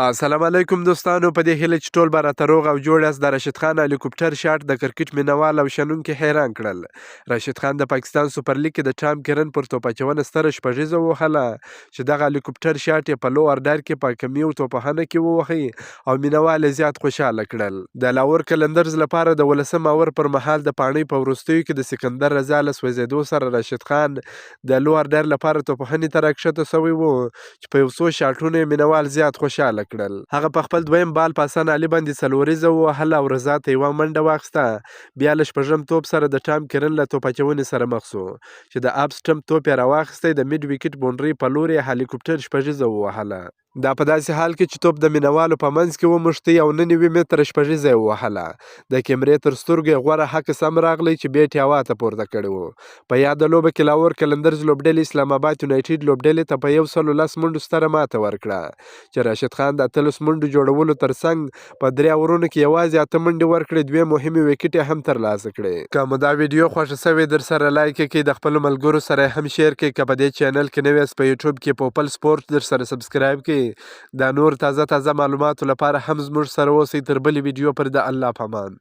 السلام علیکم دوستانو، په دې هیله چې ټول به راته روغ او جوړ یاست. د راشد خان هلیکوپټر شاټ د کرکټ مینوال او شنونکي حیران کړل. راشد خان د پاکستان سوپر لیګ کې د ټام کرن پر توپ اچونه ستره شپږیزه ووهله چې دغه هلیکوپټر شاټ یې په لو اردر کې په کمي او توپخانه کې ووهی او مینوال یې زیات خوشحاله کړل. د لاهور قلندرز لپاره د 18 اور پر مهال د پاڼۍ په وروستیو کې د سکندر رضا له سوځېدو سره راشد خان د لو اردر لپاره توپخانې ته راکښته سوی و چې په یو څو شاټونو یې مینوال زیات خوشحاله کړل. هغه په خپل دویم بال په حسن علي باندې څلوریزه ووهله او رضا ته یوه منډه واخیسته. بیا له شپږم توپ سره د ټام کرن له توپ اچونې سره مخ سو چې د اپ سټمپ توپ یې راواخیستی. د میډ ویکټ بونډري په لور یې هلیکوپټر شپږیزه ووهله. دا په داسې حال کې چې توپ د مینوالو په منځ کې وموښتی او 9 متره شپږیزه یې ووهله. د کیمرې تر سترګو یې غوره حق سم راغلی چې بیټ یې هوا ته پورته کړی و. په یاده لوبه کې لاهور قلندرز لوبډلې اسلام آباد یونایټډ لوبډلې ته په 110 منډو ستره ماته ورکړه چې راشد خان د 18 منډو جوړولو ترڅنګ په 3 اورونو کې یوازې 8 منډې ورکړې، 2 مهمې ویکټې هم ترلاسه کړې. که مو دا ویډیو خوښه سوې در سره لایک یې کړئ، د خپلو ملګرو سره هم شیر کړئ. که په دې چینل کې نوی یاست په یوټیوب کې پوپل سپورټ در سره سبسکرایب کړئ. د نور تازه معلوماتو لپاره هم زموږ سره اوسئ. تر بلې ویډیو پر د الله په امان.